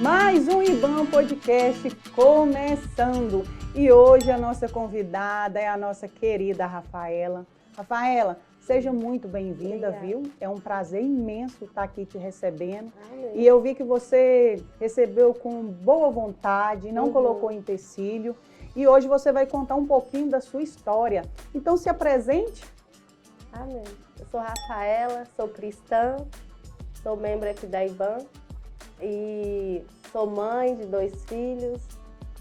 Mais um IBAM Podcast começando. E hoje a nossa convidada é a nossa querida Rafaela. Rafaela, seja muito bem-vinda, viu? É um prazer imenso estar aqui te recebendo. Amém. E eu vi que você recebeu com boa vontade, não colocou empecilho. E hoje você vai contar um pouquinho da sua história. Então se apresente. Amém. Eu sou Rafaela, sou cristã, sou membro aqui da IBAM e sou mãe de 2 filhos,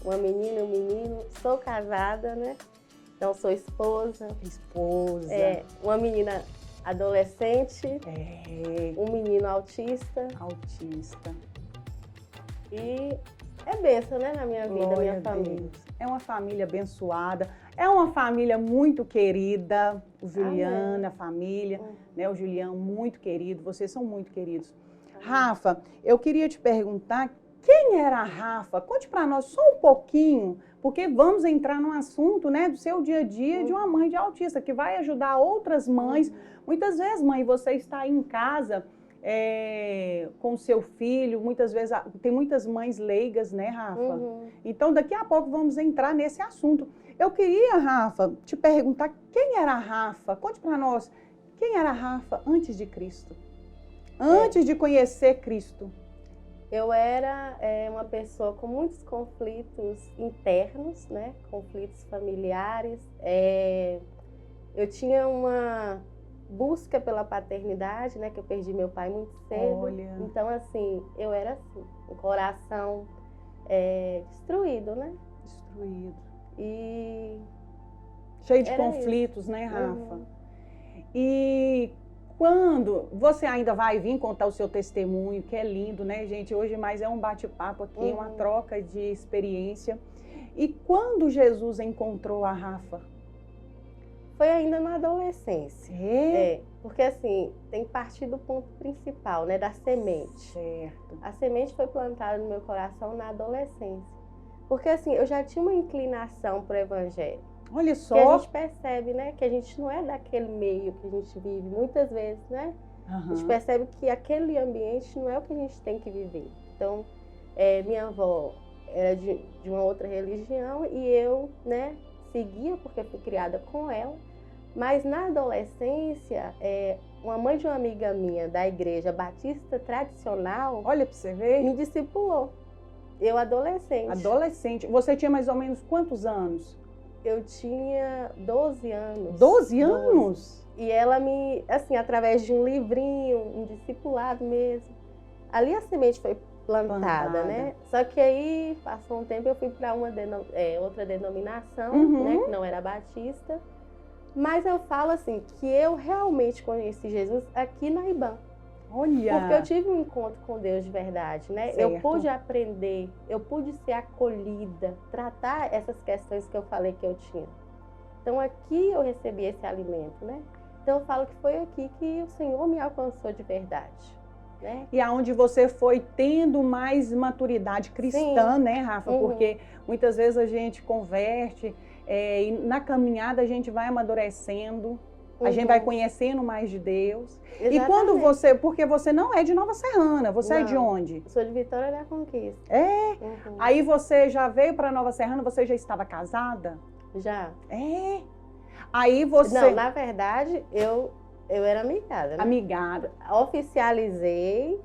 uma menina e um menino. Sou casada, né? Então sou esposa. Esposa. Uma menina adolescente, um menino autista. Autista. E é bênção, né, na minha vida, Glória minha a família. Deus. É uma família abençoada, é uma família muito querida, o Juliano, a família, né? O Juliano muito querido, vocês são muito queridos. Amém. Rafa, eu queria te perguntar, quem era a Rafa? Conte para nós só um pouquinho, porque vamos entrar no assunto, né, do seu dia a dia de uma mãe de autista, que vai ajudar outras mães. Muitas vezes, mãe, você está aí em casa com o seu filho, muitas vezes, tem muitas mães leigas, né, Rafa? Então, daqui a pouco vamos entrar nesse assunto. Eu queria, Rafa, te perguntar quem era a Rafa? Conte para nós, quem era a Rafa antes de Cristo? Antes de conhecer Cristo. Eu era uma pessoa com muitos conflitos internos, né? Conflitos familiares. Eu tinha uma busca pela paternidade, né? Que eu perdi meu pai muito cedo. Olha. Então, assim, eu era assim, um coração destruído, né? Destruído. E cheio de era conflitos, né, Rafa? E quando você ainda vai vir contar o seu testemunho, que é lindo, né, gente? Hoje mais é um bate-papo aqui, uma troca de experiência. E quando Jesus encontrou a Rafa? Foi ainda na adolescência. Porque assim, tem que partir do ponto principal, né, da semente. Certo. A semente foi plantada no meu coração na adolescência. Porque assim, eu já tinha uma inclinação para o evangelho. Olha só. Que a gente percebe, né, que a gente não é daquele meio que a gente vive muitas vezes, né? A gente percebe que aquele ambiente não é o que a gente tem que viver. Então, minha avó era de uma outra religião e eu, né, seguia porque fui criada com ela. Mas na adolescência, uma mãe de uma amiga minha da igreja batista tradicional, olha para você ver, me discipulou. Eu adolescente. Adolescente. Você tinha mais ou menos quantos anos? Eu tinha 12 anos. 12 anos? E ela me, assim, através de um livrinho, um discipulado mesmo. Ali a semente foi plantada, né? Só que aí, passou um tempo, eu fui para uma outra denominação, né? Que não era batista. Mas eu falo assim, que eu realmente conheci Jesus aqui na IBAM. Olha! Porque eu tive um encontro com Deus de verdade, né? Certo. Eu pude aprender, eu pude ser acolhida, tratar essas questões que eu falei que eu tinha. Então aqui eu recebi esse alimento, né? Então eu falo que foi aqui que o Senhor me alcançou de verdade, né? E aonde você foi tendo mais maturidade cristã, né, Rafa? Porque muitas vezes a gente converte e na caminhada a gente vai amadurecendo. A gente vai conhecendo mais de Deus. Exatamente. E quando você... Porque você não é de Nova Serrana. Você é de onde? Sou de Vitória da Conquista. Aí você já veio para Nova Serrana, você já estava casada? Já. Aí você... Não, na verdade, eu era amigada, né? Amigada. Oficializei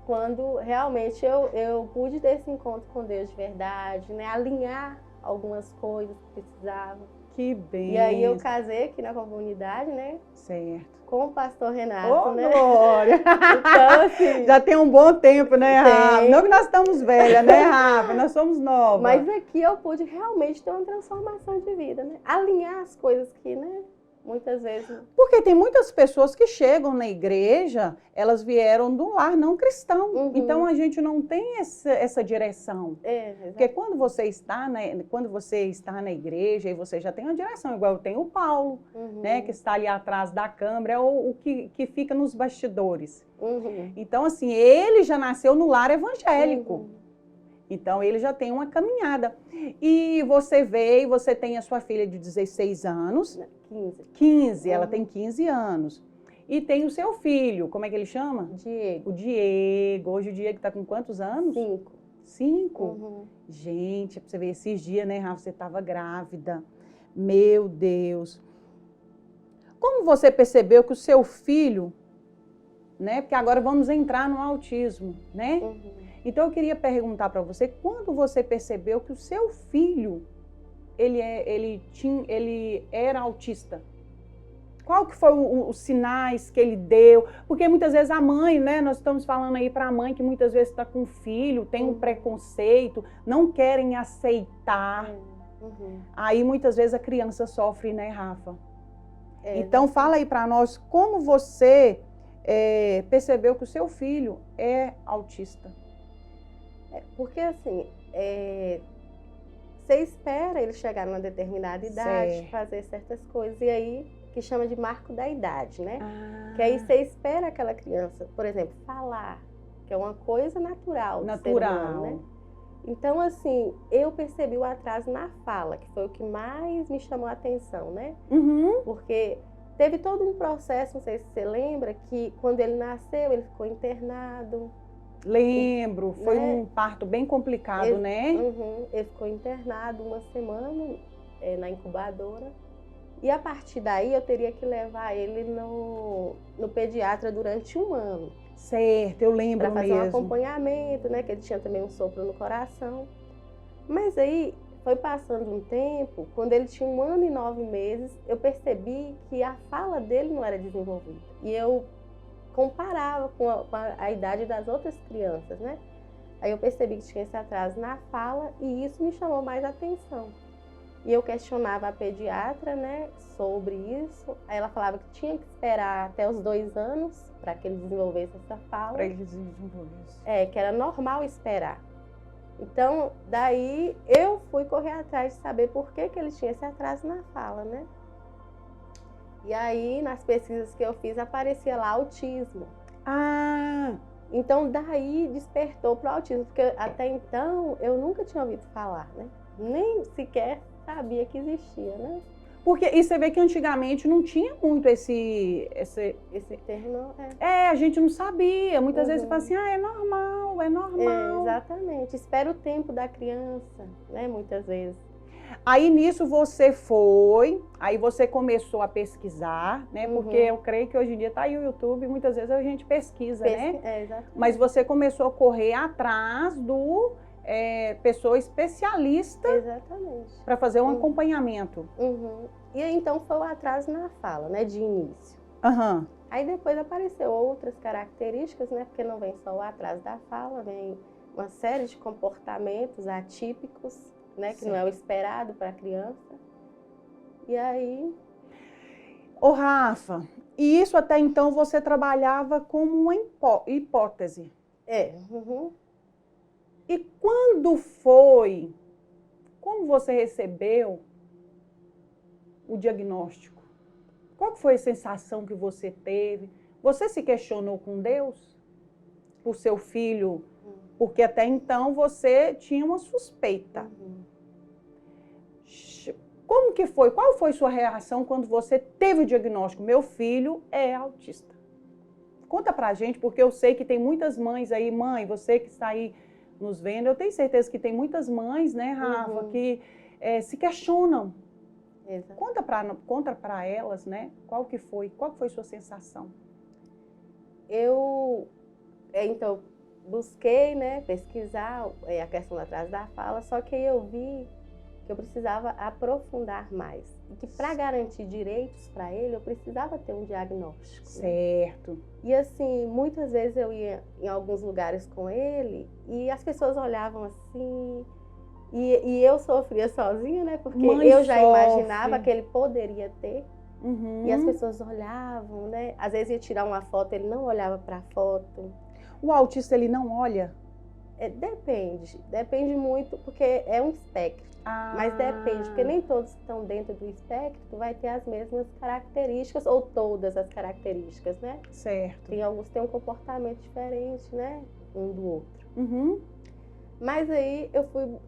quando realmente eu pude ter esse encontro com Deus de verdade, né? Alinhar algumas coisas que precisavam. Que bem. E aí eu casei aqui na comunidade, né? Certo. Com o pastor Renato, né? Glória! Então, assim... Já tem um bom tempo, né, Rafa? Não que nós estamos velhas, né, Rafa? Nós somos novas. Mas aqui eu pude realmente ter uma transformação de vida, né? Alinhar as coisas que, né? Muitas vezes... Porque tem muitas pessoas que chegam na igreja, elas vieram de um lar não cristão. Então a gente não tem essa direção. Porque quando você está na igreja e você já tem uma direção, igual eu tenho o Paulo, né, que está ali atrás da câmera, ou o que fica nos bastidores. Então, assim, ele já nasceu no lar evangélico. Então, ele já tem uma caminhada. E você veio, você tem a sua filha de 16 anos. 15. 15, ela tem 15 anos. E tem o seu filho, como é que ele chama? Diego. O Diego. Hoje o Diego está com quantos anos? 5. 5? Uhum. Gente, pra você ver, esses dias, né, Rafa, você estava grávida. Meu Deus. Como você percebeu que o seu filho, né, porque agora vamos entrar no autismo, né? Uhum. Então eu queria perguntar para você, quando você percebeu que o seu filho, ele era autista? Qual que foi os sinais que ele deu? Porque muitas vezes a mãe, né, nós estamos falando aí para a mãe que muitas vezes está com o filho, tem um preconceito, não querem aceitar. Uhum. Aí muitas vezes a criança sofre, né, Rafa? Então Exatamente. fala aí para nós como você percebeu que o seu filho é autista. Porque assim, você espera ele chegar numa determinada idade, Certo. fazer certas coisas, e aí, que chama de marco da idade, né? Ah, Que aí você espera aquela criança, por exemplo, falar, que é uma coisa natural do ser humano, né? Então, assim, eu percebi o atraso na fala, que foi o que mais me chamou a atenção, né? Uhum. Porque teve todo um processo, não sei se você lembra, que quando ele nasceu, ele ficou internado. Lembro, foi Né? um parto bem complicado, né? Uhum, ele ficou internado uma semana na incubadora. E a partir daí eu teria que levar ele no pediatra durante 1 ano. Certo, eu lembro Para fazer um mesmo. acompanhamento, né? Que ele tinha também um sopro no coração. Mas aí foi passando um tempo, quando ele tinha 1 ano e 9 meses, eu percebi que a fala dele não era desenvolvida. E eu comparava com a idade das outras crianças, né? Aí eu percebi que tinha esse atraso na fala e isso me chamou mais atenção. E eu questionava a pediatra, né, sobre isso. Aí ela falava que tinha que esperar até os 2 anos para que ele desenvolvesse essa fala. Para ele desenvolver isso. Que era normal esperar. Então, daí eu fui correr atrás de saber por que ele tinha esse atraso na fala, né? E aí, nas pesquisas que eu fiz, aparecia lá autismo. Ah! Então, daí despertou para o autismo, porque até então eu nunca tinha ouvido falar, né? Nem sequer sabia que existia, né? Porque, e você vê que antigamente não tinha muito esse termo, não a gente não sabia. Muitas vezes você fala assim, é normal, é normal. Exatamente. Espera o tempo da criança, né? Muitas vezes. Aí nisso você foi, aí você começou a pesquisar, né? Porque eu creio que hoje em dia tá aí o YouTube, muitas vezes a gente pesquisa, né? Exatamente. Mas você começou a correr atrás do pessoa especialista para fazer um acompanhamento. E aí, então foi o atraso na fala, né? De início. Aí depois apareceu outras características, né? Porque não vem só o atraso da fala, vem uma série de comportamentos atípicos, né, que não é o esperado para a criança. E aí... Ô Rafa, e isso até então você trabalhava como uma hipótese? E quando foi, como você recebeu o diagnóstico? Qual foi a sensação que você teve? Você se questionou com Deus por seu filho? Porque até então você tinha uma suspeita. Como que foi? Qual foi sua reação quando você teve o diagnóstico? Meu filho é autista. Conta pra gente, porque eu sei que tem muitas mães aí. Mãe, você que está aí nos vendo, eu tenho certeza que tem muitas mães, né, Rafa, que se questionam. Conta pra elas, né? Qual foi sua sensação? Então, busquei, né, pesquisar a questão do atraso da fala, só que aí eu vi que eu precisava aprofundar mais. E que para garantir direitos para ele, eu precisava ter um diagnóstico. Certo. E assim, muitas vezes eu ia em alguns lugares com ele e as pessoas olhavam assim, e eu sofria sozinha, né, porque eu já imaginava que ele poderia ter. E as pessoas olhavam, né, às vezes ia tirar uma foto, ele não olhava para a foto. O autista, ele não olha? Depende muito, porque é um espectro. Mas depende, porque nem todos que estão dentro do espectro vai ter as mesmas características, ou todas as características, né? Certo. Tem alguns que têm um comportamento diferente, né? Um do outro. Mas aí eu fui...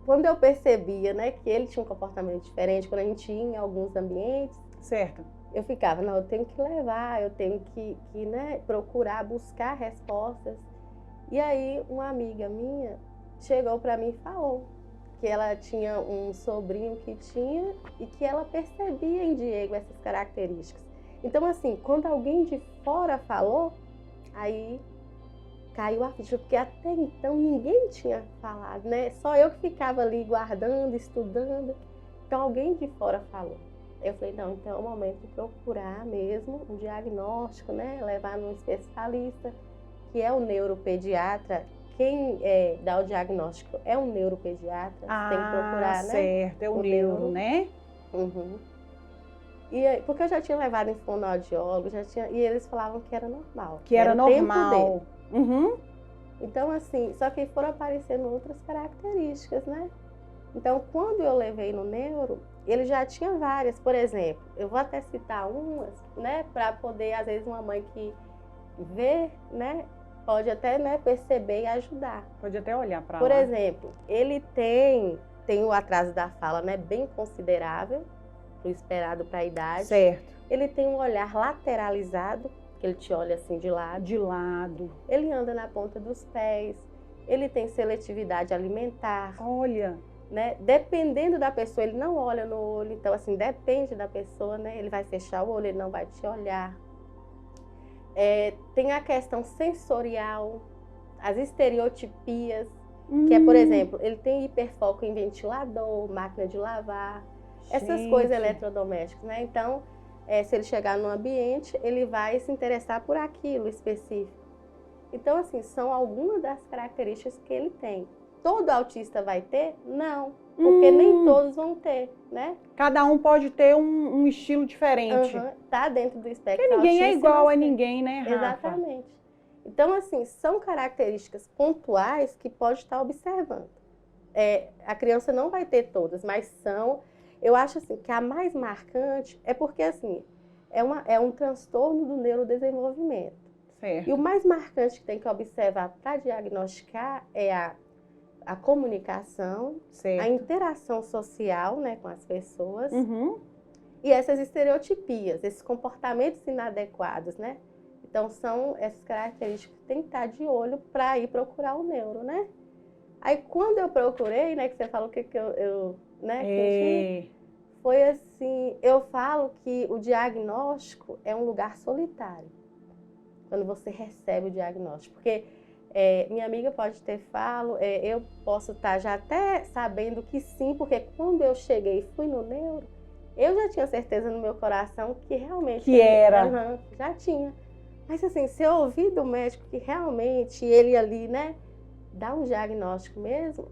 quando eu percebia, né, que ele tinha um comportamento diferente, quando a gente ia em alguns ambientes... Certo. eu ficava, não, eu tenho que levar, eu tenho que né, procurar, buscar respostas. E aí uma amiga minha chegou para mim e falou que ela tinha um sobrinho que tinha e que ela percebia em Diego essas características. Então, assim, quando alguém de fora falou, aí caiu a ficha, porque até então ninguém tinha falado, né? Só eu que ficava ali guardando, estudando. Então, alguém de fora falou. Eu falei, não, então é o momento de procurar mesmo um diagnóstico, né? Levar num especialista, que é o neuropediatra. Quem dá o diagnóstico é um neuropediatra. Você tem que procurar, certo, né? É o neuro, né? Uhum. E aí, porque eu já tinha levado em fonoaudiólogo, e eles falavam que era normal. Que era normal. Tempo dele. Uhum. Então, assim, só que foram aparecendo outras características, né? Então, quando eu levei no neuro, ele já tinha várias. Por exemplo, eu vou até citar umas, né? Para poder, às vezes, uma mãe que vê, né? Pode até, né, perceber e ajudar. Pode até olhar para lá. Por exemplo, ele tem o atraso da fala, né? Bem considerável, pro esperado para a idade. Certo. Ele tem um olhar lateralizado, que ele te olha assim de lado. De lado. Ele anda na ponta dos pés. Ele tem seletividade alimentar. Olha. Né? Dependendo da pessoa, ele não olha no olho. Então, assim, depende da pessoa, né? Ele vai fechar o olho, ele não vai te olhar. Tem a questão sensorial, as estereotipias, que é, por exemplo, ele tem hiperfoco em ventilador, máquina de lavar, essas coisas eletrodomésticas, né? Então, se ele chegar no ambiente, ele vai se interessar por aquilo específico. Então, assim, são algumas das características que ele tem. Todo autista vai ter? Não, porque nem todos vão ter, né? Cada um pode ter um estilo diferente. Tá dentro do espectro porque ninguém autista, é igual a ninguém, né, Rafa? Exatamente. Então, assim, são características pontuais que pode estar observando. A criança não vai ter todas, mas são... Eu acho, assim, que a mais marcante é porque, assim, é um transtorno do neurodesenvolvimento. Certo. E o mais marcante que tem que observar para diagnosticar é a comunicação, certo. A interação social, né, com as pessoas, e essas estereotipias, esses comportamentos inadequados, né? Então, são essas características que tem que estar de olho para ir procurar o neuro, né? Aí, quando eu procurei, né, que você falou que eu né, foi assim, eu falo que o diagnóstico é um lugar solitário, quando você recebe o diagnóstico, porque minha amiga pode ter eu posso estar já até sabendo que sim, porque quando eu cheguei e fui no neuro, eu já tinha certeza no meu coração que realmente... Que era. Já tinha. Mas assim, se eu ouvir do médico que realmente ele ali, né, dá um diagnóstico mesmo,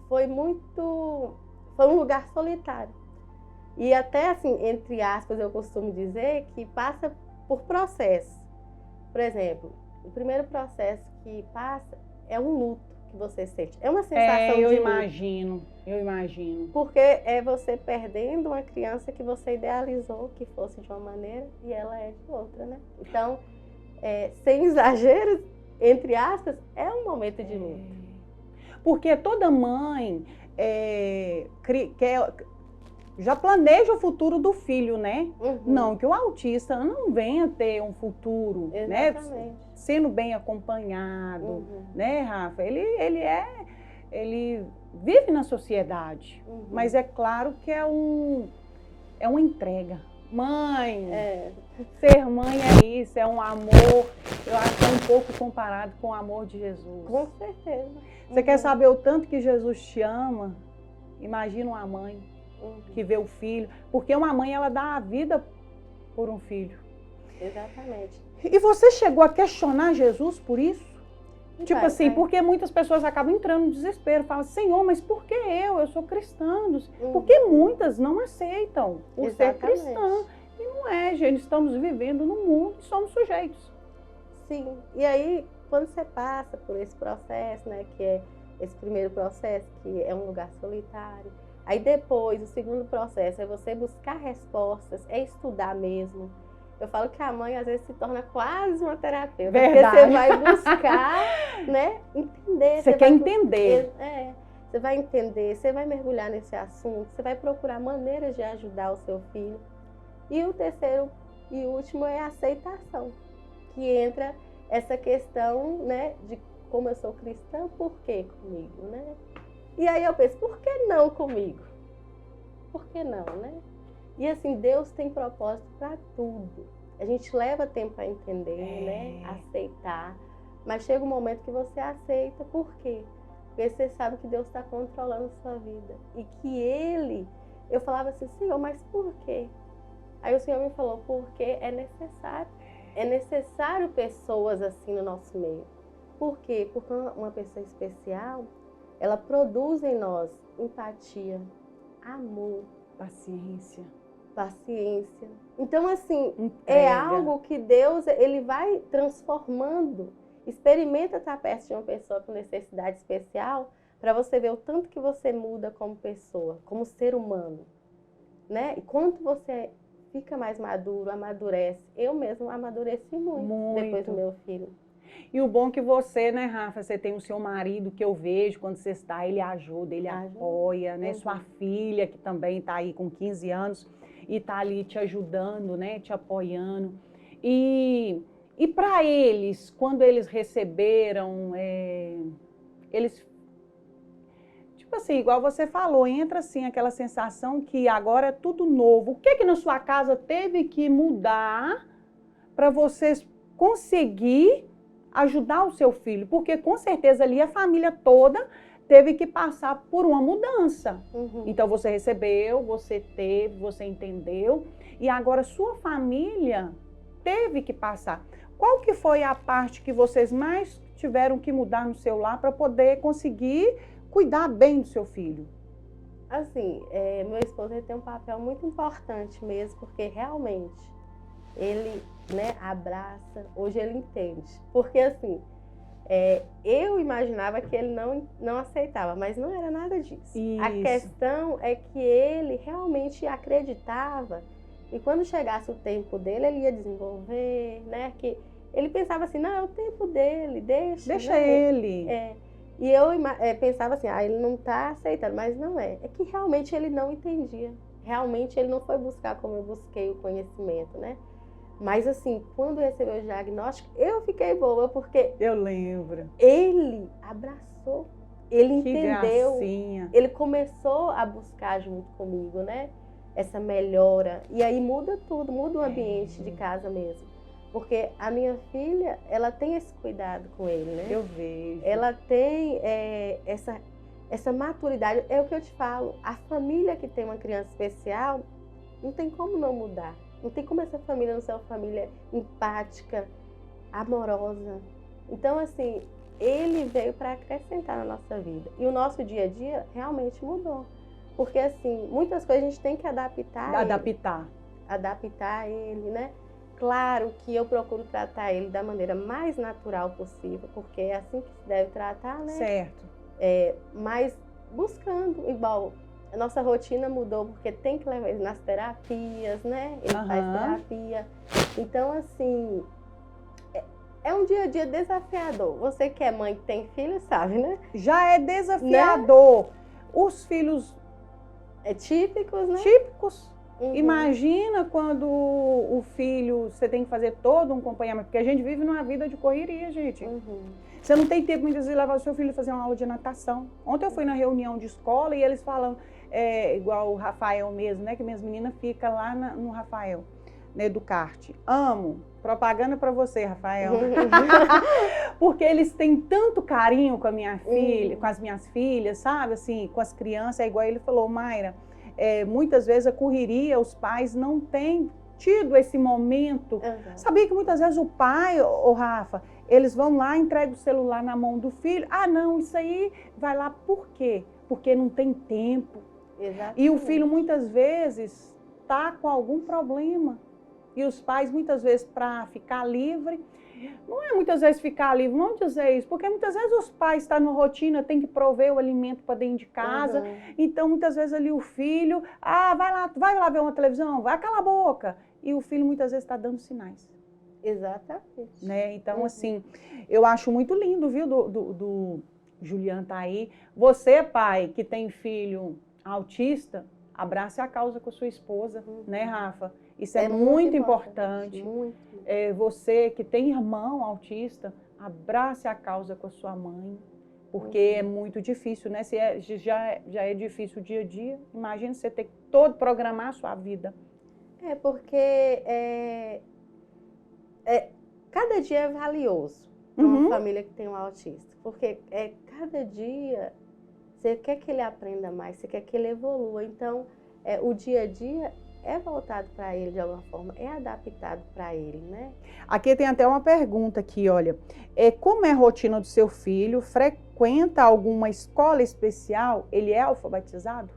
foi um lugar solitário. E até assim, entre aspas, eu costumo dizer que passa por processo. Por exemplo, o primeiro processo que passa é um luto que você sente. É uma sensação de luto. Eu imagino. Porque é você perdendo uma criança que você idealizou que fosse de uma maneira e ela é de outra, né? Então, sem exageros, entre aspas, é um momento de luto. Porque toda mãe já planeja o futuro do filho, né? Não, que o autista não venha ter um futuro, né? Sendo bem acompanhado, né, Rafa? Ele vive na sociedade, mas é claro que é uma entrega. Mãe, ser mãe é isso, é um amor, eu acho que é um pouco comparado com o amor de Jesus. Com certeza. Você quer saber o tanto que Jesus te ama? Imagina uma mãe que vê o filho, porque uma mãe, ela dá a vida por um filho. Exatamente. E você chegou a questionar Jesus por isso? Tipo assim, porque muitas pessoas acabam entrando no desespero, falam, Senhor, mas por que eu? Eu sou cristã. Porque muitas não aceitam o ser cristã. E não é, gente, estamos vivendo no mundo e somos sujeitos. Sim, e aí, quando você passa por esse processo, né, que é esse primeiro processo, que é um lugar solitário, aí depois, o segundo processo é você buscar respostas, é estudar mesmo. Eu falo que a mãe, às vezes, se torna quase uma terapeuta. Verdade. Porque você vai buscar, né, entender. Você quer entender. Você vai entender, você vai mergulhar nesse assunto, você vai procurar maneiras de ajudar o seu filho. E o terceiro e último é a aceitação, que entra essa questão, né, de como eu sou cristã, por que comigo, né? E aí eu penso, por que não comigo? Por que não, né? E assim, Deus tem propósito para tudo. A gente leva tempo para entender, né? Aceitar. Mas chega um momento que você aceita. Por quê? Porque você sabe que Deus está controlando a sua vida. E que Ele... Eu falava assim, Senhor, mas por quê? Aí o Senhor me falou, porque é necessário. É necessário pessoas assim no nosso meio. Por quê? Porque uma pessoa especial, ela produz em nós empatia, amor, paciência. Então, assim, Entrega. é algo que Deus, Ele vai transformando. Experimenta estar perto de uma pessoa com necessidade especial para você ver o tanto que você muda como pessoa, como ser humano, né? E quanto você fica mais maduro, amadurece. Eu mesmo amadureci muito depois do meu filho. E o bom que você, né, Rafa, você tem o seu marido que eu vejo, quando você está, ele ajuda, ele apoia, né? Sua filha, que também está aí com 15 anos e está ali te ajudando, né, te apoiando. E para eles, quando eles receberam, eles... Tipo assim, igual você falou, entra assim aquela sensação que agora é tudo novo. O que na sua casa teve que mudar para vocês conseguir ajudar o seu filho? Porque com certeza ali a família toda teve que passar por uma mudança. Então você recebeu, você teve, você entendeu, e agora sua família teve que passar. Qual que foi a parte que vocês mais tiveram que mudar no seu lar para poder conseguir cuidar bem do seu filho? Assim, meu esposo ele tem um papel muito importante mesmo, porque realmente ele, né, abraça, hoje ele entende. Porque assim, eu imaginava que ele não aceitava, mas não era nada disso. Isso. A questão é que ele realmente acreditava, e quando chegasse o tempo dele, ele ia desenvolver, né? Que ele pensava assim, não, é o tempo dele, deixa né? Ele. E eu pensava assim, ele não está aceitando, mas não é. É que realmente ele não entendia. Realmente ele não foi buscar como eu busquei o conhecimento, né? Mas assim, quando recebeu o diagnóstico, eu fiquei boba, porque... Eu lembro. Ele abraçou, ele que entendeu. Gracinha. Ele começou a buscar junto comigo, né? Essa melhora. E aí muda tudo, muda o ambiente de casa mesmo. Porque a minha filha, ela tem esse cuidado com ele, né? Eu vejo. Ela tem essa maturidade. É o que eu te falo. A família que tem uma criança especial, não tem como não mudar. Não tem como essa família não ser uma família empática, amorosa. Então, assim, ele veio para acrescentar na nossa vida. E o nosso dia a dia realmente mudou. Porque, assim, muitas coisas a gente tem que adaptar. Adaptar ele, né? Claro que eu procuro tratar ele da maneira mais natural possível, porque é assim que se deve tratar, né? Certo. Mas buscando, igual, a nossa rotina mudou, porque tem que levar ele nas terapias, né? Ele faz terapia. Então, assim, é um dia a dia desafiador. Você que é mãe que tem filho, sabe, né? Já é desafiador. Né? Os filhos... típicos, né? Típicos. Imagina quando o filho, você tem que fazer todo um acompanhamento, porque a gente vive numa vida de correria, gente. Você não tem tempo muitas vezes de levar o seu filho a fazer uma aula de natação. Ontem eu fui na reunião de escola e eles falam, igual o Rafael mesmo, né? Que minhas meninas ficam lá no Rafael, né, do kart. Amo. Propaganda para você, Rafael. Porque eles têm tanto carinho com a minha filha, com as minhas filhas, sabe? Assim, com as crianças, é igual ele falou, Mayra. Muitas vezes a correria, os pais não têm tido esse momento. Sabia que muitas vezes o pai, Rafa, eles vão lá, entregam o celular na mão do filho. Ah, não, isso aí vai lá por quê? Porque não tem tempo. Exatamente. E o filho muitas vezes está com algum problema. E os pais muitas vezes para ficar livre, não é muitas vezes ficar livre, vamos dizer isso, porque muitas vezes os pais estão na rotina, tem que prover o alimento para dentro de casa, então muitas vezes ali o filho, vai lá ver uma televisão, vai calar a boca, e o filho muitas vezes está dando sinais. Exatamente. Né? Então, assim, eu acho muito lindo, viu, do Juliano tá aí. Você, pai, que tem filho autista, Abrace a causa com a sua esposa, né, Rafa? Isso é muito importante. Muito. Você que tem irmão autista, abrace a causa com a sua mãe, porque é muito difícil, né? Se já é difícil o dia a dia, imagina você ter que programar a sua vida. Porque cada dia é valioso para uma família que tem um autista, porque cada dia você quer que ele aprenda mais, você quer que ele evolua, então o dia a dia é voltado para ele de alguma forma, é adaptado para ele, né? Aqui tem até uma pergunta aqui, olha. Como é a rotina do seu filho? Frequenta alguma escola especial? Ele é alfabetizado?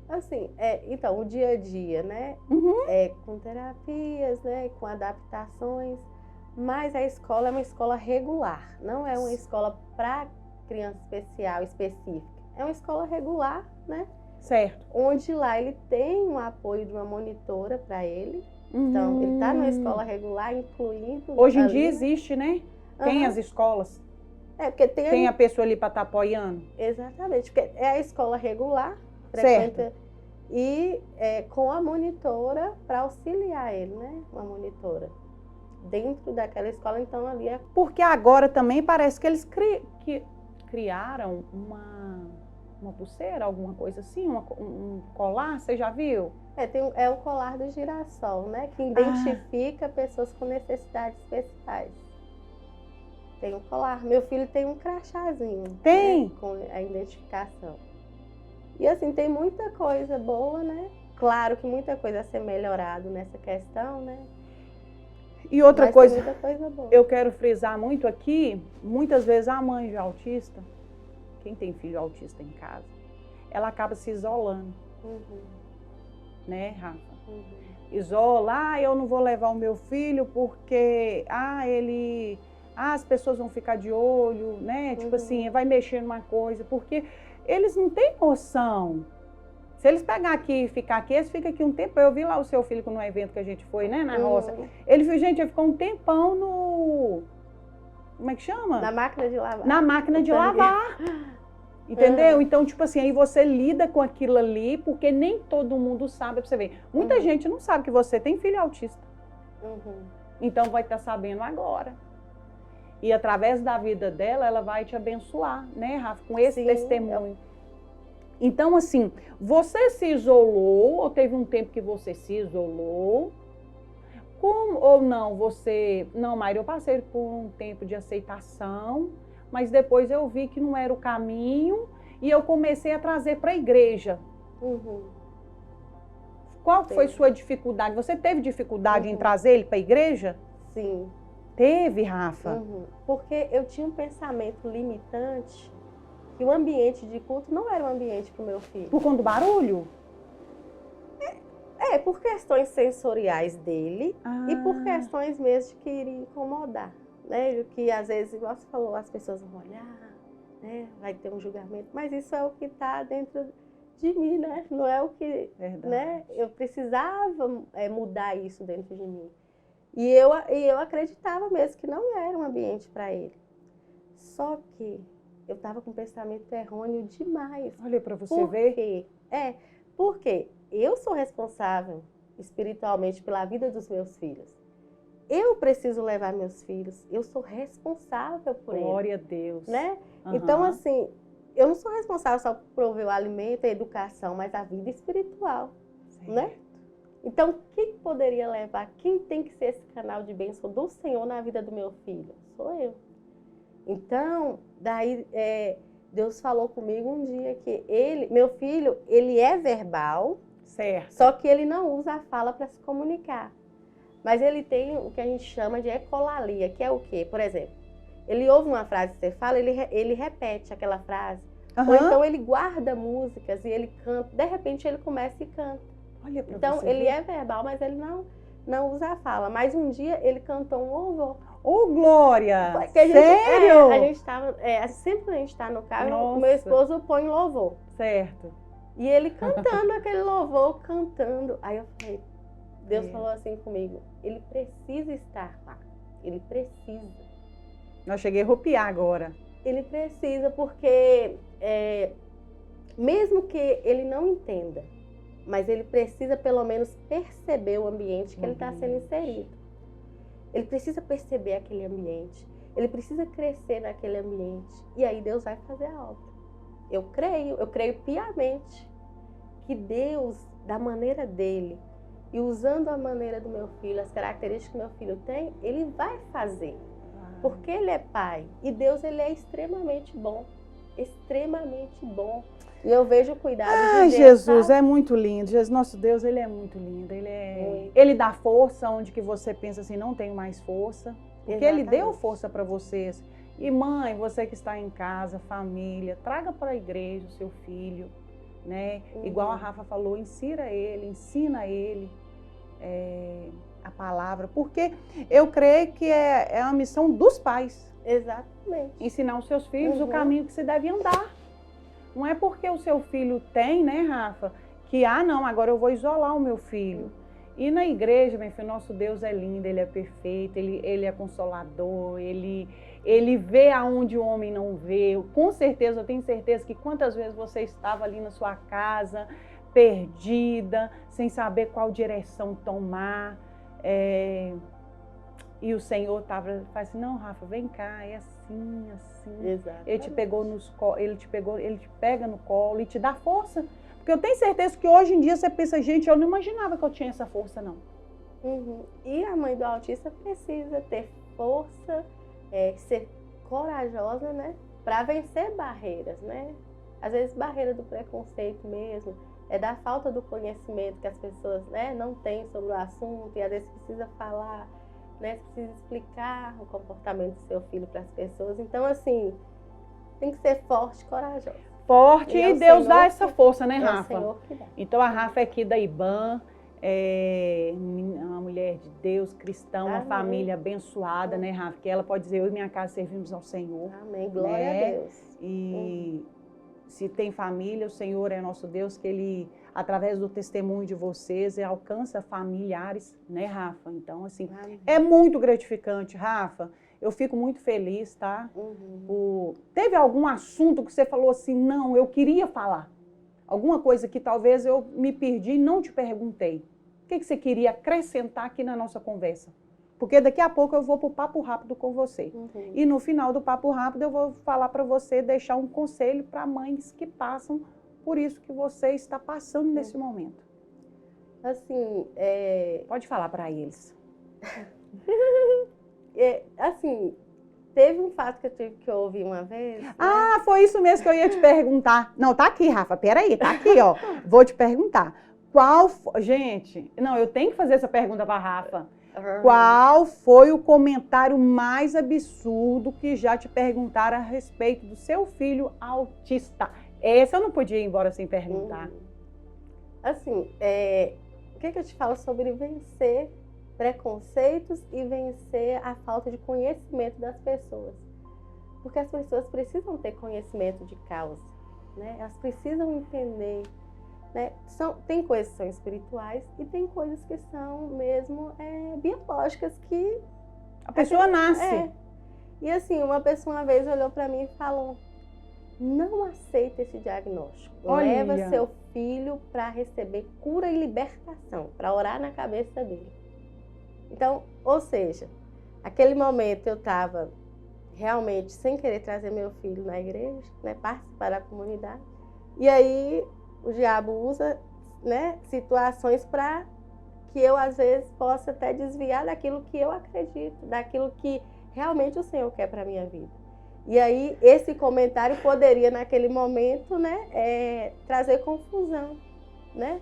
Assim, então, o dia a dia, né? Com terapias, né? Com adaptações, mas a escola é uma escola regular, não é uma escola para criança especial, específica. É uma escola regular, né? Certo. Onde lá ele tem um apoio de uma monitora para ele. Então, ele está numa escola regular, incluindo... Hoje em dia existe, né? Tem as escolas. Porque tem a pessoa ali para estar apoiando. Exatamente, porque é a escola regular, certo. E com a monitora para auxiliar ele, né? Uma monitora. Dentro daquela escola, então ali é... Porque agora também parece que eles criaram uma pulseira, alguma coisa assim, um colar, você já viu? É o colar do girassol, né? Que identifica pessoas com necessidades especiais. Tem um colar. Meu filho tem um crachazinho. Tem? Né? Com a identificação. E assim, tem muita coisa boa, né? Claro que muita coisa a ser melhorado nessa questão, né? E outra coisa, tem muita coisa boa. Eu quero frisar muito aqui, muitas vezes a mãe de autista, quem tem filho autista em casa, ela acaba se isolando. Né, Rafa? Isola, eu não vou levar o meu filho porque as pessoas vão ficar de olho, né? Tipo assim, vai mexer numa coisa, porque eles não têm noção. Se eles pegar aqui e ficar aqui, eles ficam aqui um tempo. Eu vi lá o seu filho no evento que a gente foi, né, na roça. Ele ficou um tempão no... Como é que chama? Na máquina de lavar. Na máquina de lavar. Entendeu? Então, tipo assim, aí você lida com aquilo ali, porque nem todo mundo sabe, pra você ver. Muita gente não sabe que você tem filho autista. Então, vai estar sabendo agora. E através da vida dela, ela vai te abençoar, né, Rafa? Com esse testemunho. Então, assim, você se isolou, ou teve um tempo que você se isolou, ou não, não, Mayra, eu passei por um tempo de aceitação, mas depois eu vi que não era o caminho e eu comecei a trazer para a igreja. Qual foi sua dificuldade? Você teve dificuldade em trazer ele para a igreja? Sim. Teve, Rafa? Porque eu tinha um pensamento limitante que o ambiente de culto não era um ambiente para o meu filho. Por conta do barulho? Por questões sensoriais dele e por questões mesmo de que iria incomodar. Né? Que às vezes, igual você falou, as pessoas vão olhar, né? Vai ter um julgamento, mas isso é o que está dentro de mim, né? Não é o que... Né? Eu precisava mudar isso dentro de mim. E eu acreditava mesmo que não era um ambiente para ele. Só que eu estava com um pensamento errôneo demais. Olha para você ver. Porque eu sou responsável espiritualmente pela vida dos meus filhos. Eu preciso levar meus filhos. Eu sou responsável por eles. Glória a Deus. Né? Então, assim, eu não sou responsável só por prover o alimento e a educação, mas a vida espiritual. Né? Então, quem poderia levar? Quem tem que ser esse canal de bênção do Senhor na vida do meu filho? Sou eu. Então, daí Deus falou comigo um dia que meu filho, ele é verbal, certo. Só que ele não usa a fala para se comunicar. Mas ele tem o que a gente chama de ecolalia, que é o quê? Por exemplo, ele ouve uma frase que você fala, ele repete aquela frase. Ou então ele guarda músicas e ele canta. De repente ele começa e canta. Olha pra então você ele ver. é verbal, mas ele não usa a fala. Mas um dia ele cantou um louvor. Ô, Glória! Sério? A gente tava, sempre que a gente está no carro, Nossa. O meu esposo põe louvor. Certo. E ele cantando aquele louvor, cantando. Aí eu falei, Deus falou assim comigo, ele precisa estar lá. Ele precisa. Eu cheguei a arrepiar agora. Ele precisa porque, mesmo que ele não entenda, mas ele precisa pelo menos perceber o ambiente que ele está sendo inserido. Ele precisa perceber aquele ambiente, ele precisa crescer naquele ambiente, e aí Deus vai fazer a obra. Eu creio piamente que Deus, da maneira dele, e usando a maneira do meu filho, as características que meu filho tem, ele vai fazer. Porque ele é pai. E Deus, ele é extremamente bom. Extremamente bom. E eu vejo o cuidado de Deus. Jesus, é muito lindo. Jesus, nosso Deus, ele é muito lindo. Ele dá força onde que você pensa assim, não tenho mais força. Porque ele deu força para vocês. E mãe, você que está em casa, família, traga para a igreja o seu filho. Né? Igual a Rafa falou, ensina ele a palavra, porque eu creio que é a missão dos pais. Exatamente. Ensinar os seus filhos o caminho que se deve andar. Não é porque o seu filho tem, né, Rafa, que, não, agora eu vou isolar o meu filho. E na igreja, meu filho, nosso Deus é lindo, ele é perfeito, ele é consolador, ele vê aonde o homem não vê. Com certeza, eu tenho certeza que quantas vezes você estava ali na sua casa, perdida, sem saber qual direção tomar, e o Senhor fala assim, não, Rafa, vem cá, é assim, assim. Exatamente. Ele te pega no colo e te dá força. Porque eu tenho certeza que hoje em dia você pensa, gente, eu não imaginava que eu tinha essa força, não. E a mãe do autista precisa ter força, ser corajosa, né, para vencer barreiras, né? Às vezes barreira do preconceito mesmo, da falta do conhecimento que as pessoas, né, não têm sobre o assunto, e às vezes precisa falar, né, precisa explicar o comportamento do seu filho para as pessoas. Então, assim, tem que ser forte e corajosa. Forte, e Deus dá essa força, né, Rafa? É o Senhor que dá. Então, a Rafa é aqui da IBAN, uma mulher de Deus, cristã, uma família abençoada, né, Rafa? Que ela pode dizer, eu e minha casa servimos ao Senhor. Amém, glória a Deus. E se tem família, o Senhor é nosso Deus, que Ele, através do testemunho de vocês, alcança familiares, né, Rafa? Então, assim, é muito gratificante, Rafa. Eu fico muito feliz, tá? Teve algum assunto que você falou assim, não, eu queria falar? Alguma coisa que talvez eu me perdi e não te perguntei. O que você queria acrescentar aqui na nossa conversa? Porque daqui a pouco eu vou para o Papo Rápido com você. E no final do Papo Rápido eu vou falar para você, deixar um conselho para mães que passam por isso que você está passando nesse momento. Assim, pode falar para eles. Assim, teve um fato que eu tive que ouvir uma vez. Né? Foi isso mesmo que eu ia te perguntar. Não, tá aqui, Rafa, peraí, tá aqui, ó. Vou te perguntar. Gente, não, eu tenho que fazer essa pergunta para a Rafa. Qual foi o comentário mais absurdo que já te perguntaram a respeito do seu filho autista? Esse eu não podia ir embora sem perguntar. Assim, o que eu te falo sobre vencer preconceitos e vencer a falta de conhecimento das pessoas. Porque as pessoas precisam ter conhecimento de causa, né? Elas precisam entender, né? Tem coisas que são espirituais e tem coisas que são mesmo biológicas que a pessoa nasce. E assim, uma pessoa uma vez olhou para mim e falou, não aceita esse diagnóstico. Leva seu filho para receber cura e libertação, para orar na cabeça dele. Então, ou seja, aquele momento eu estava realmente sem querer trazer meu filho na igreja, né, participar da comunidade. E aí o diabo usa, né, situações para que eu às vezes possa até desviar daquilo que eu acredito, daquilo que realmente o Senhor quer para a minha vida. E aí esse comentário poderia naquele momento, né, trazer confusão, né?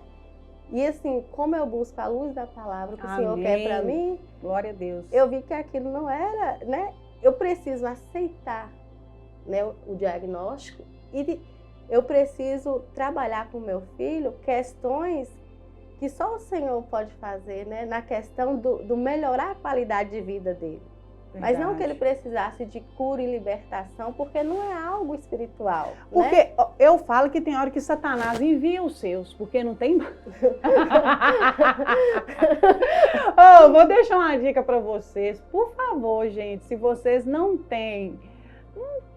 E assim, como eu busco a luz da palavra que o Senhor quer para mim, glória a Deus. Eu vi que aquilo não era, né? Eu preciso aceitar, né, o diagnóstico e eu preciso trabalhar com o meu filho questões que só o Senhor pode fazer, né? Na questão do melhorar a qualidade de vida dele. Verdade. Mas não que ele precisasse de cura e libertação, porque não é algo espiritual. Porque né? Eu falo que tem hora que Satanás envia os seus, porque não tem... Vou deixar uma dica para vocês. Por favor, gente, se vocês não têm,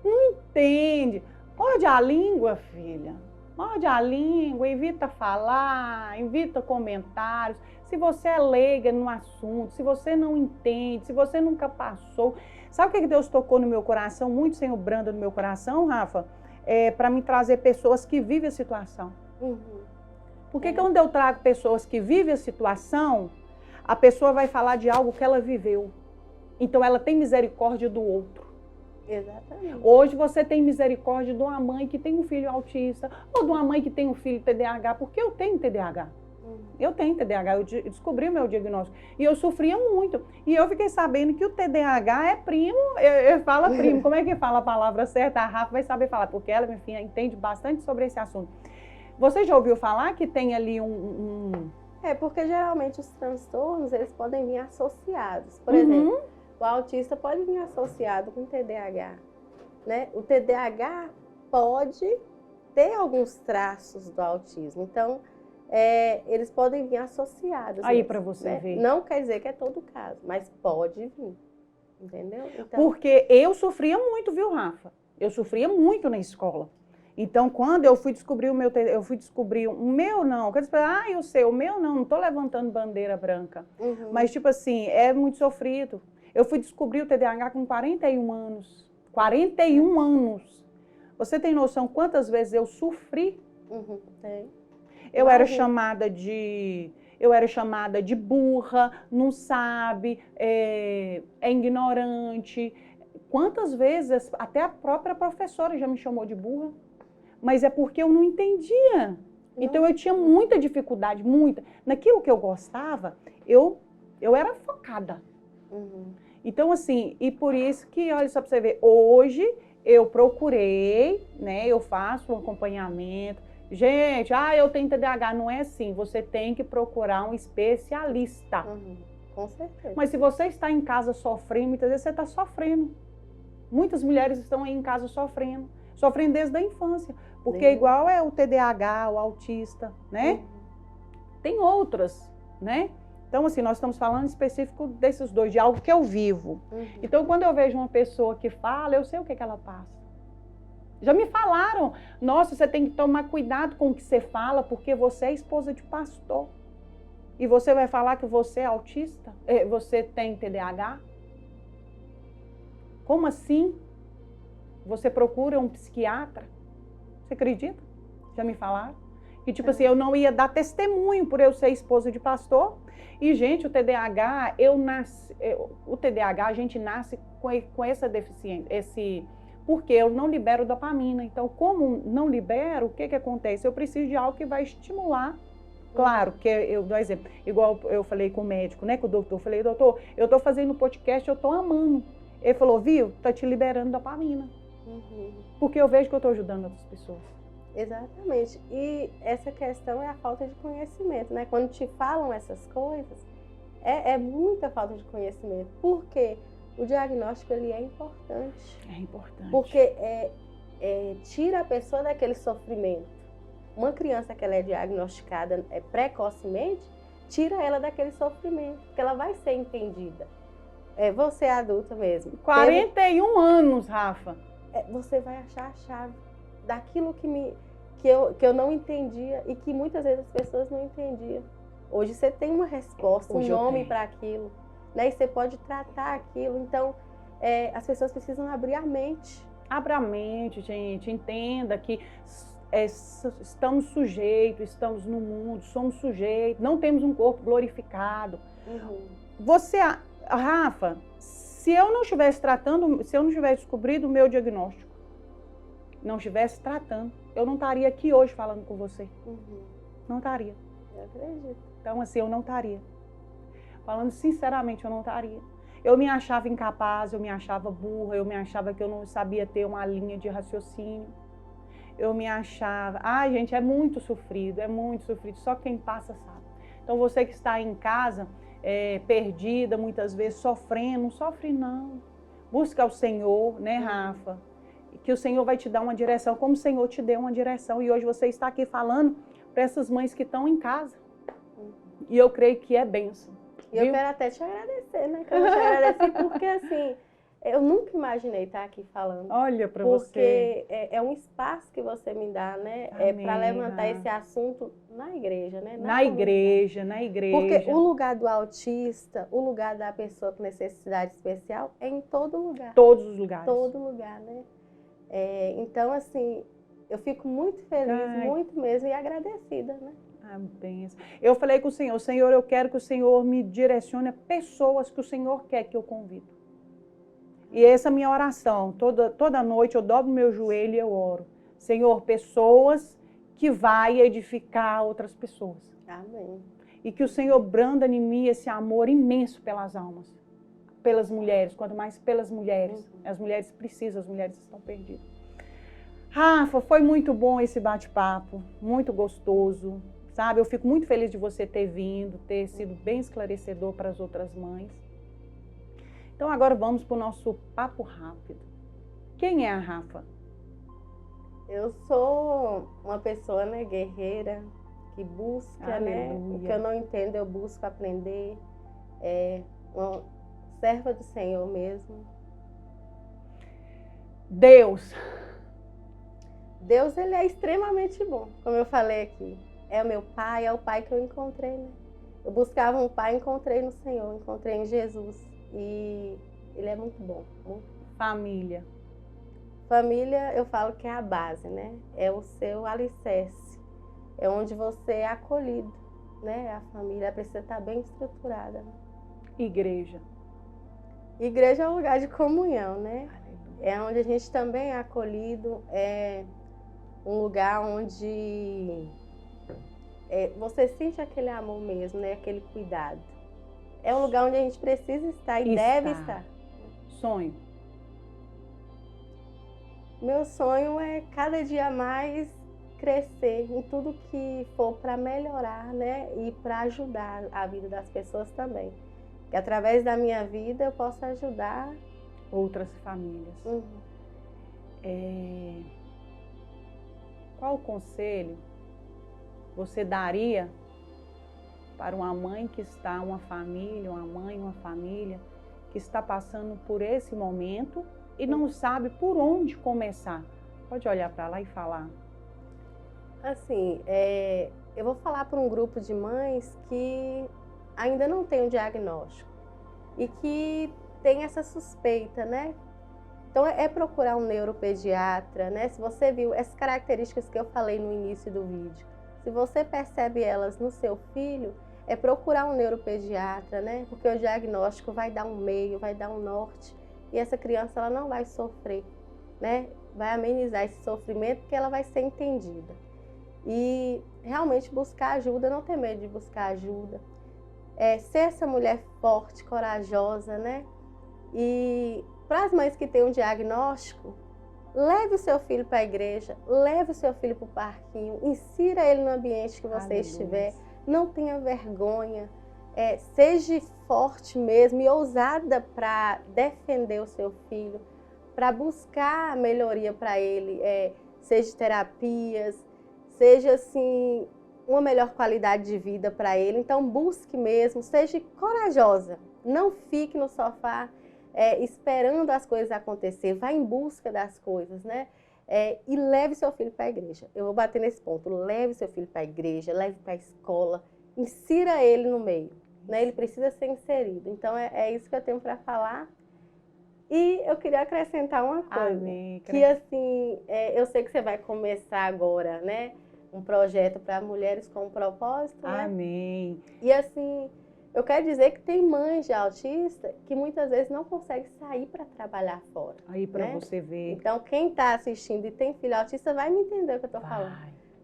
não entende, morde a língua, filha. Morde a língua, evita falar, evita comentários. Se você é leiga no assunto, se você não entende, se você nunca passou. Sabe o que Deus tocou no meu coração, muito sem o brando no meu coração, Rafa? Para me trazer pessoas que vivem a situação. Porque quando eu trago pessoas que vivem a situação, a pessoa vai falar de algo que ela viveu. Então ela tem misericórdia do outro. Exatamente. Hoje você tem misericórdia de uma mãe que tem um filho autista, ou de uma mãe que tem um filho TDAH, porque eu tenho TDAH. Eu tenho TDAH, eu descobri o meu diagnóstico. E eu sofria muito. E eu fiquei sabendo que o TDAH é primo, eu falo primo, como é que fala a palavra certa? A Rafa vai saber falar, porque ela, minha filha, entende bastante sobre esse assunto. Você já ouviu falar que tem ali porque geralmente os transtornos, eles podem vir associados. Por exemplo, o autista pode vir associado com o TDAH, né? O TDAH pode ter alguns traços do autismo. Então, eles podem vir associados. Aí para você ver. Não quer dizer que é todo caso, mas pode vir. Entendeu? Então, porque eu sofria muito, viu, Rafa? Eu sofria muito na escola. Então, quando eu fui descobrir o meu não, quer dizer, eu sei, o meu não tô levantando bandeira branca. Mas, tipo assim, é muito sofrido. Eu fui descobrir o TDAH com 41 anos. 41 anos. Você tem noção quantas vezes eu sofri? Tem. Eu era chamada de burra, não sabe, é ignorante. Quantas vezes, até a própria professora já me chamou de burra. Mas é porque eu não entendia. Então eu tinha muita dificuldade, muita. Naquilo que eu gostava, eu era focada. Então assim, e por isso que, olha só para você ver, hoje eu procurei, né, eu faço um acompanhamento. Gente, eu tenho TDAH, não é assim, você tem que procurar um especialista. Com certeza. Mas se você está em casa sofrendo, muitas vezes você está sofrendo. Muitas mulheres estão aí em casa sofrendo desde a infância. Porque igual é o TDAH, o autista, né? Tem outras, né? Então, assim, nós estamos falando específico desses dois, de algo que eu vivo. Então, quando eu vejo uma pessoa que fala, eu sei o que ela passa. Já me falaram, nossa, você tem que tomar cuidado com o que você fala, porque você é esposa de pastor. E você vai falar que você é autista? Você tem TDAH? Como assim? Você procura um psiquiatra? Você acredita? Já me falaram? Que tipo assim, eu não ia dar testemunho por eu ser esposa de pastor. E, gente, o TDAH, a gente nasce com essa deficiência, porque eu não libero dopamina. Então, como não libero, o que acontece? Eu preciso de algo que vai estimular. Claro, que eu dou exemplo. Igual eu falei com o médico, né, com o doutor. Falei, doutor, eu tô fazendo podcast, eu tô amando. Ele falou, viu, tá te liberando dopamina. Porque eu vejo que eu estou ajudando outras pessoas. Exatamente. E essa questão é a falta de conhecimento, né? Quando te falam essas coisas, é muita falta de conhecimento. Porque o diagnóstico, ele é importante. É importante. Porque tira a pessoa daquele sofrimento. Uma criança que ela é diagnosticada precocemente, tira ela daquele sofrimento, porque ela vai ser entendida. Você é adulta mesmo. 41 anos, Rafa. Você vai achar a chave daquilo que eu não entendia e que muitas vezes as pessoas não entendiam. Hoje você tem uma resposta, um nome para aquilo, né? E você pode tratar aquilo. Então, as pessoas precisam abrir a mente. Abra a mente, gente. Entenda que estamos sujeitos, estamos no mundo, somos sujeitos, não temos um corpo glorificado. Rafa, se eu não estivesse descobrido o meu diagnóstico, não estivesse tratando, eu não estaria aqui hoje falando com você. Não estaria. Eu acredito. Então, assim, eu não estaria. Falando sinceramente, eu não estaria. Eu me achava incapaz, eu me achava burra, eu me achava que eu não sabia ter uma linha de raciocínio. Eu me achava... gente, é muito sofrido, só quem passa sabe. Então, você que está aí em casa... perdida, muitas vezes sofrendo, não sofre não. Busca o Senhor, né, Rafa? Que o Senhor vai te dar uma direção, como o Senhor te deu uma direção. E hoje você está aqui falando para essas mães que estão em casa. E eu creio que é bênção. E eu quero até te agradecer, né? Quero te agradecer porque, assim, Eu nunca imaginei estar aqui falando. Olha para você. Porque é um espaço que você me dá, né? Para levantar esse assunto na igreja, né? Na igreja. Porque o lugar do autista, o lugar da pessoa com necessidade especial é em todo lugar. Todos os lugares. Todo lugar, né? Então, assim, eu fico muito feliz, muito mesmo, e agradecida, né? Benção. Eu falei com o Senhor, eu quero que o Senhor me direcione a pessoas que o Senhor quer que eu convido. E essa é a minha oração. Toda noite eu dobro meu joelho e eu oro. Senhor, pessoas que vai edificar outras pessoas. Amém. E que o Senhor branda em mim esse amor imenso pelas almas. Pelas mulheres, quanto mais pelas mulheres. As mulheres precisam, as mulheres estão perdidas. Rafa, foi muito bom esse bate-papo. Muito gostoso. Sabe, eu fico muito feliz de você ter vindo, ter sido bem esclarecedor para as outras mães. Então agora vamos para o nosso papo rápido. Quem é a Rafa? Eu sou uma pessoa, né, guerreira, que busca, Aleluia. né? O que eu não entendo eu busco aprender. Uma serva do Senhor mesmo. Deus, ele é extremamente bom, como eu falei aqui. É o meu pai, é o pai que eu encontrei, né? Eu buscava um pai, encontrei no Senhor, encontrei em Jesus. E ele é muito bom. família. Família, eu falo que é a base, né? É o seu alicerce. É onde você é acolhido, né? A família precisa estar bem estruturada. Né? Igreja. Igreja é um lugar de comunhão, né? É onde a gente também é acolhido. É um lugar onde você sente aquele amor mesmo, né? Aquele cuidado. É um lugar onde a gente precisa estar e deve estar. Sonho. Meu sonho é cada dia mais crescer em tudo que for para melhorar, né? E para ajudar a vida das pessoas também. Que através da minha vida eu possa ajudar outras famílias. Qual conselho você daria para uma mãe que está, uma família que está passando por esse momento e não sabe por onde começar? Pode olhar para lá e falar. Assim, eu vou falar para um grupo de mães que ainda não tem um diagnóstico e que tem essa suspeita, né? Então, procurar um neuropediatra, né? Se você viu essas características que eu falei no início do vídeo, se você percebe elas no seu filho, é procurar um neuropediatra, né? Porque o diagnóstico vai dar um meio, vai dar um norte, e essa criança ela não vai sofrer, né? Vai amenizar esse sofrimento porque ela vai ser entendida. E realmente buscar ajuda, não ter medo de buscar ajuda. Ser essa mulher forte, corajosa, né? E para as mães que têm um diagnóstico, leve o seu filho para a igreja, leve o seu filho para o parquinho, insira ele no ambiente que você estiver, não tenha vergonha, seja forte mesmo e ousada para defender o seu filho, para buscar melhoria para ele, seja terapias, seja assim, uma melhor qualidade de vida para ele. Então busque mesmo, seja corajosa, não fique no sofá esperando as coisas acontecer, vá em busca das coisas, né? E leve seu filho para a igreja. Eu vou bater nesse ponto, leve seu filho para a igreja, leve para a escola, insira ele no meio, né? Ele precisa ser inserido. Então é isso que eu tenho para falar. E eu queria acrescentar uma coisa, Amém. que assim, eu sei que você vai começar agora, né? Um projeto para mulheres com um propósito, né? Amém. E assim, eu quero dizer que tem mães de autista que muitas vezes não conseguem sair para trabalhar fora. Aí para né? você ver. Então, quem está assistindo e tem filho autista vai me entender o que eu estou falando.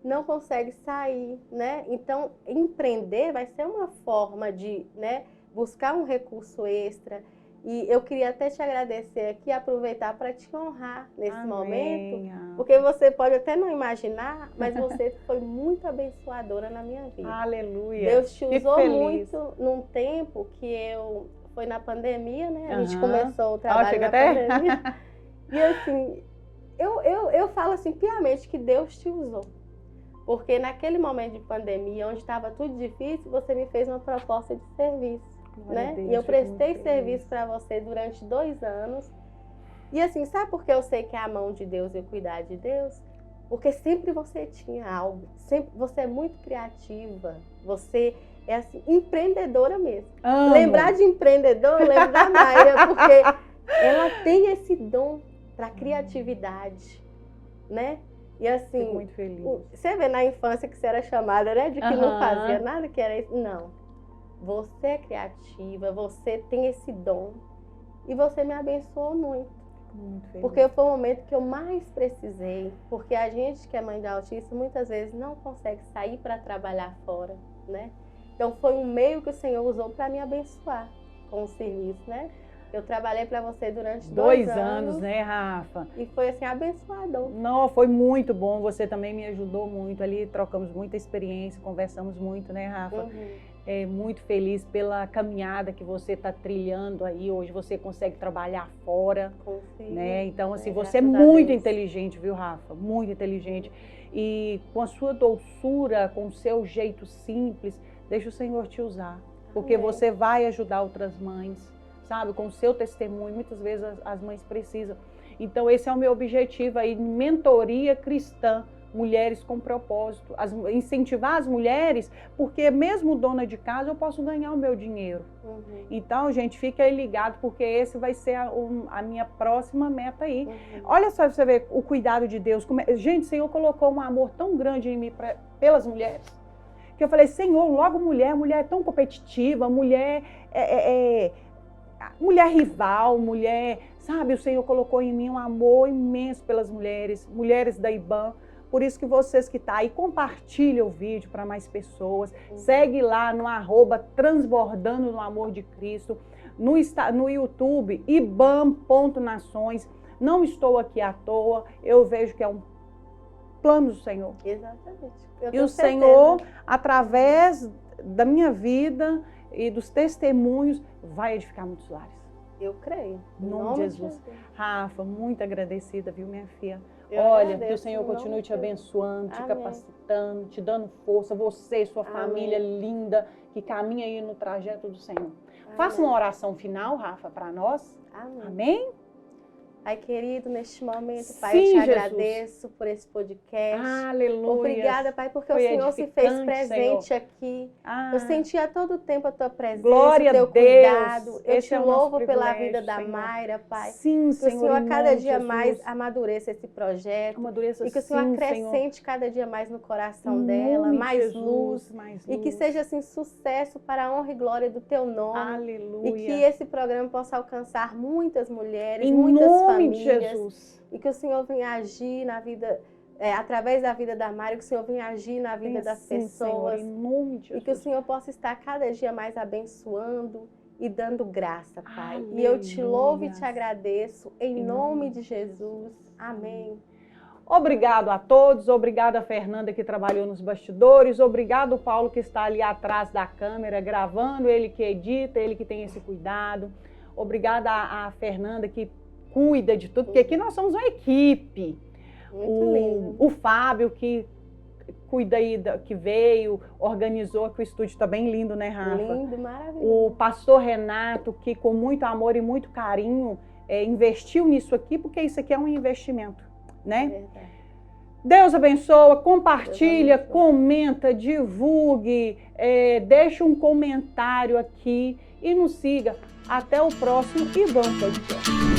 Não consegue sair, né? Então, empreender vai ser uma forma de, né, buscar um recurso extra. E eu queria até te agradecer aqui, aproveitar para te honrar nesse momento, porque você pode até não imaginar, mas você foi muito abençoadora na minha vida. Aleluia. Deus te usou muito num tempo que foi na pandemia, né? A gente começou o trabalho na pandemia. E assim, eu falo assim piamente que Deus te usou. Porque naquele momento de pandemia, onde estava tudo difícil, você me fez uma proposta de serviço. Né? E eu prestei serviço para você durante 2 anos E assim, sabe por que eu sei que é a mão de Deus e o cuidar de Deus? Porque sempre você tinha algo, sempre você é muito criativa, você é assim, empreendedora mesmo. Amo. Lembrar de empreendedor, eu lembro da Mayra, porque ela tem esse dom para criatividade, né? E assim, fico muito feliz. Você vê na infância que você era chamada, né, de que não fazia nada, que era isso. Não. Você é criativa, você tem esse dom e você me abençoou muito. Muito feliz. Porque foi o momento que eu mais precisei. Porque a gente que é mãe de autista muitas vezes não consegue sair para trabalhar fora, né? Então foi um meio que o Senhor usou para me abençoar com o serviço, né? Eu trabalhei para você durante 2 anos, né, Rafa? E foi assim, abençoador. Não, foi muito bom. Você também me ajudou muito ali, trocamos muita experiência, conversamos muito, né, Rafa? Muito feliz pela caminhada que você está trilhando aí. Hoje você consegue trabalhar fora, né? Então, assim, você é muito inteligente, viu, Rafa? Muito inteligente. E com a sua doçura, com o seu jeito simples, deixa o Senhor te usar. Porque você vai ajudar outras mães, sabe? Com o seu testemunho. Muitas vezes as mães precisam. Então, esse é o meu objetivo aí, mentoria cristã. Mulheres com propósito, incentivar as mulheres, porque mesmo dona de casa eu posso ganhar o meu dinheiro. Então, gente, fica aí ligado, porque esse vai ser a minha próxima meta aí. Olha só, você vê o cuidado de Deus. Gente, o Senhor colocou um amor tão grande em mim pelas mulheres, que eu falei, Senhor, logo mulher é tão competitiva, mulher mulher rival, mulher, sabe, o Senhor colocou em mim um amor imenso pelas mulheres da IBAM. Por isso que vocês que estão aí, compartilha o vídeo para mais pessoas. Segue lá no @transbordando no amor de Cristo. No YouTube, ibam.nações. Não estou aqui à toa. Eu vejo que é um plano do Senhor. Exatamente. E o Senhor, através da minha vida e dos testemunhos, vai edificar muitos lares. Eu creio. Em nome de Jesus. Rafa, muito agradecida, viu, minha filha? Eu Olha, agradeço, que o Senhor continue te abençoando, te capacitando, te dando força, você e sua família linda, que caminha aí no trajeto do Senhor. Faça uma oração final, Rafa, para nós. Amém? Pai querido, neste momento, Pai, Sim, eu te Jesus. agradeço por esse podcast. Aleluia. Obrigada, Pai, porque o Senhor se fez presente, Senhor, aqui. Eu senti a todo tempo a Tua presença, Glória o Teu a Deus. cuidado. Eu Esse te é o nosso louvo pela privilégio, vida da Senhor. Mayra, Pai. Sim, Que o Senhor, Senhor a em cada nome de dia Jesus. mais amadureça esse projeto. Amadureça, E que o Senhor sim, acrescente cada dia mais no coração Em dela, nome de mais Jesus, luz. mais E que luz. seja assim sucesso para a honra e glória do Teu nome. Aleluia. E que esse programa possa alcançar muitas mulheres, Em muitas nome famílias. de Jesus. E que o Senhor venha agir na vida, através da vida da Mayra, que o Senhor venha agir na vida das pessoas. Senhor, em nome de Jesus. E que o Senhor possa estar cada dia mais abençoando e dando graça, Pai. Aleluia. E eu te louvo e te agradeço, em nome de Jesus. Amém. Obrigado a todos, obrigado a Fernanda que trabalhou nos bastidores, obrigado Paulo que está ali atrás da câmera gravando, ele que edita, ele que tem esse cuidado. Obrigada a Fernanda que cuida de tudo, porque aqui nós somos uma equipe. Muito lindo. O Fábio que cuida aí, que veio, organizou, que o estúdio está bem lindo, né, Rafa? Lindo, maravilhoso. O pastor Renato, que com muito amor e muito carinho investiu nisso aqui, porque isso aqui é um investimento, né? Verdade. Deus abençoa, compartilha, comenta, divulgue, deixa um comentário aqui e nos siga. Até o próximo IBAM Podcast.